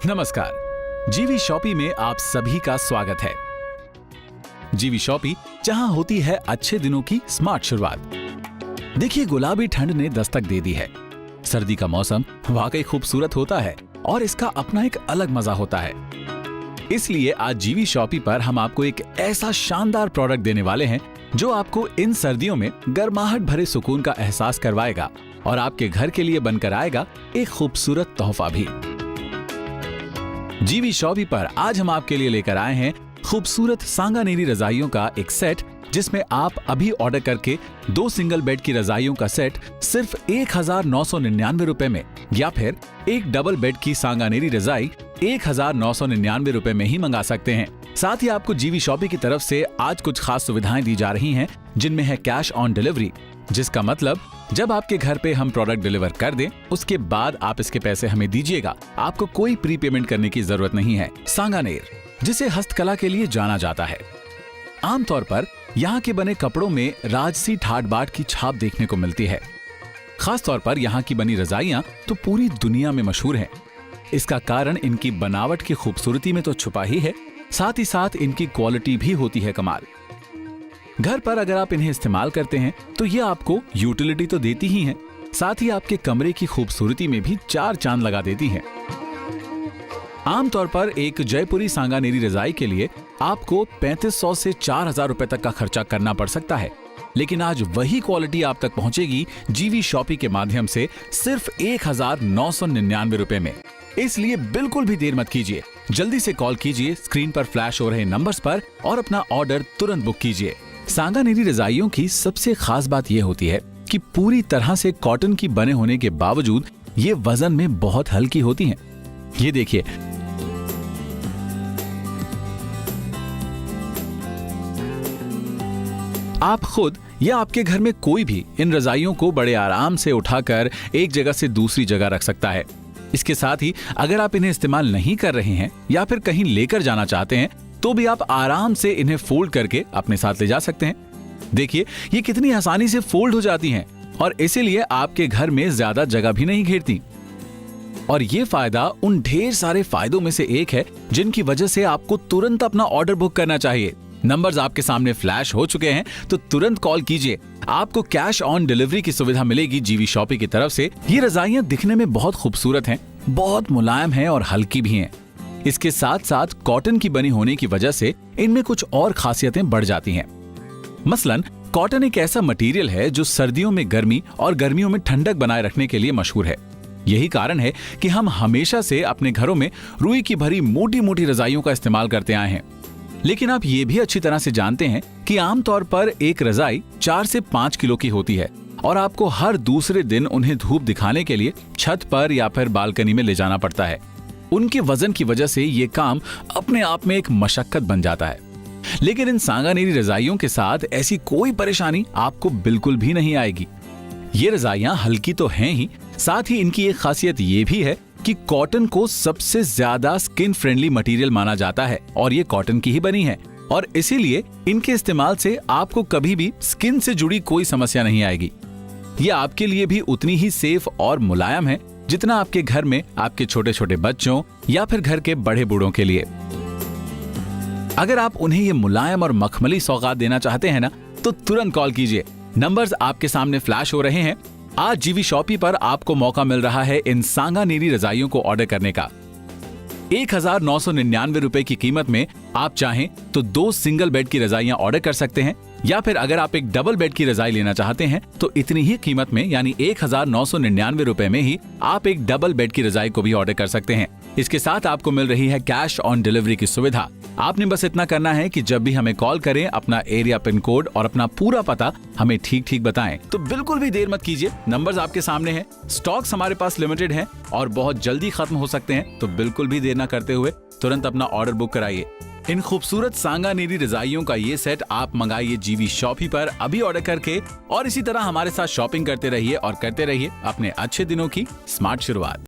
नमस्कार, जीवी शॉपी में आप सभी का स्वागत है। जीवी शॉपी, जहां होती है अच्छे दिनों की स्मार्ट शुरुआत। देखिए, गुलाबी ठंड ने दस्तक दे दी है। सर्दी का मौसम वाकई खूबसूरत होता है और इसका अपना एक अलग मजा होता है। इसलिए आज जीवी शॉपी पर हम आपको एक ऐसा शानदार प्रोडक्ट देने वाले हैं जो आपको इन सर्दियों में गर्माहट भरे सुकून का एहसास करवाएगा और आपके घर के लिए बनकर आएगा एक खूबसूरत तोहफा भी। जीवी शॉपी पर आज हम आपके लिए लेकर आए हैं खूबसूरत सांगानेरी रजाइयों का एक सेट, जिसमें आप अभी ऑर्डर करके 2 सिंगल बेड की रजाइयों का सेट सिर्फ 1999 रुपए में, या फिर एक डबल बेड की सांगानेरी रजाई 1999 रुपए में ही मंगा सकते हैं। साथ ही आपको जीवी शॉपी की तरफ से आज कुछ खास सुविधाएं दी जा रही हैं, जिनमें है कैश ऑन डिलीवरी, जिसका मतलब जब आपके घर पे हम प्रोडक्ट डिलीवर कर दें, उसके बाद आप इसके पैसे हमें दीजिएगा। आपको कोई प्री पेमेंट करने की जरूरत नहीं है। सांगानेर, जिसे हस्तकला के लिए जाना जाता है, आमतौर पर यहाँ के बने कपड़ों में राजसी ठाट बाट की छाप देखने को मिलती है। खासतौर पर यहाँ की बनी रजाइयां तो पूरी दुनिया में मशहूर हैं। इसका कारण इनकी बनावट की खूबसूरती में तो छुपा ही है, साथ ही साथ इनकी क्वालिटी भी होती है कमाल। घर पर अगर आप इन्हें इस्तेमाल करते हैं तो ये आपको यूटिलिटी तो देती ही हैं, साथ ही आपके कमरे की खूबसूरती में भी 4 चांद लगा देती हैं। आमतौर पर एक जयपुरी सांगानेरी रजाई के लिए आपको 3500 से 4000 रुपए तक का खर्चा करना पड़ सकता है, लेकिन आज वही क्वालिटी आप तक पहुंचेगी जीवी शॉपी के माध्यम से सिर्फ 1999 रुपए में। इसलिए बिल्कुल भी देर मत कीजिए, जल्दी से कॉल कीजिए स्क्रीन पर फ्लैश हो रहे नंबर्स पर और अपना ऑर्डर तुरंत बुक कीजिए। सांगानेरी रजाइयों की सबसे खास बात यह होती है कि पूरी तरह से कॉटन की बने होने के बावजूद ये वजन में बहुत हल्की होती हैं। ये देखिए, आप खुद या आपके घर में कोई भी इन रजाइयों को बड़े आराम से उठाकर एक जगह से दूसरी जगह रख सकता है। इसके साथ ही अगर आप इन्हें इस्तेमाल नहीं कर रहे हैं या फिर कहीं लेकर जाना चाहते हैं तो भी आप आराम से इन्हें फोल्ड करके अपने साथ ले जा सकते हैं। देखिए, ये कितनी आसानी से फोल्ड हो जाती हैं और इसीलिए आपके घर में ज्यादा जगह भी नहीं घेरती। और ये फायदा उन ढेर सारे फायदों में से एक है जिनकी वजह से आपको तुरंत अपना ऑर्डर बुक करना चाहिए। नंबर्स आपके सामने फ्लैश हो चुके हैं, तो तुरंत कॉल कीजिए। आपको कैश ऑन डिलीवरी की सुविधा मिलेगी जीवी शॉपी की तरफ से। ये रजाइयां दिखने में बहुत खूबसूरत हैं, बहुत मुलायम हैं और हल्की भी हैं। इसके साथ साथ कॉटन की बनी होने की वजह से इनमें कुछ और खासियतें बढ़ जाती हैं। मसलन कॉटन एक ऐसा मटेरियल है जो सर्दियों में गर्मी और गर्मियों में ठंडक बनाए रखने के लिए मशहूर है। यही कारण है कि हम हमेशा से अपने घरों में रुई की भरी मोटी मोटी रजाइयों का इस्तेमाल करते आए हैं। लेकिन आप ये भी अच्छी तरह से जानते हैं कि आमतौर पर एक रजाई 4 से 5 किलो की होती है और आपको हर दूसरे दिन उन्हें धूप दिखाने के लिए छत पर या फिर बालकनी में ले जाना पड़ता है। उनके वजन की वजह से ये काम अपने आप में एक मशक्कत बन जाता है। लेकिन इन सांगानेरी रजाइयों के साथ ऐसी कोई परेशानी आपको बिल्कुल भी नहीं आएगी। ये रजाइयां हल्की तो हैं ही, साथ ही इनकी एक खासियत ये भी है कि कॉटन को सबसे ज्यादा स्किन फ्रेंडली मटेरियल माना जाता है और ये कॉटन की ही बनी है और इसीलिए इनके इस्तेमाल से आपको कभी भी स्किन से जुड़ी कोई समस्या नहीं आएगी। ये आपके लिए भी उतनी ही सेफ और मुलायम है जितना आपके घर में आपके छोटे छोटे बच्चों या फिर घर के बड़े बूढ़ों के लिए। अगर आप उन्हें ये मुलायम और मखमली सौगात देना चाहते हैं ना, तो तुरंत कॉल कीजिए। नंबर्स आपके सामने फ्लैश हो रहे हैं। आज जीवी शॉपी पर आपको मौका मिल रहा है इन सांगानेरी रजाइयों को ऑर्डर करने का। 1999 रुपए की कीमत में आप चाहें तो 2 सिंगल बेड की रजाइयां ऑर्डर कर सकते हैं, या फिर अगर आप एक डबल बेड की रजाई लेना चाहते हैं तो इतनी ही कीमत में यानी 1999 रुपए में ही आप एक डबल बेड की रजाई को भी ऑर्डर कर सकते हैं। इसके साथ आपको मिल रही है कैश ऑन डिलीवरी की सुविधा। आपने बस इतना करना है कि जब भी हमें कॉल करें, अपना एरिया पिन कोड और अपना पूरा पता हमें ठीक ठीक बताएं। तो बिल्कुल भी देर मत कीजिए, नंबर्स आपके सामने हैं। स्टॉक्स हमारे पास लिमिटेड हैं और बहुत जल्दी खत्म हो सकते हैं, तो बिल्कुल भी देर न करते हुए तुरंत अपना ऑर्डर बुक कराइए। इन खूबसूरत सांगानेरी रजाइयों का ये सेट आप मंगाइए जीवी शॉपी पर अभी ऑर्डर करके, और इसी तरह हमारे साथ शॉपिंग करते रहिए और करते रहिए अपने अच्छे दिनों की स्मार्ट शुरुआत।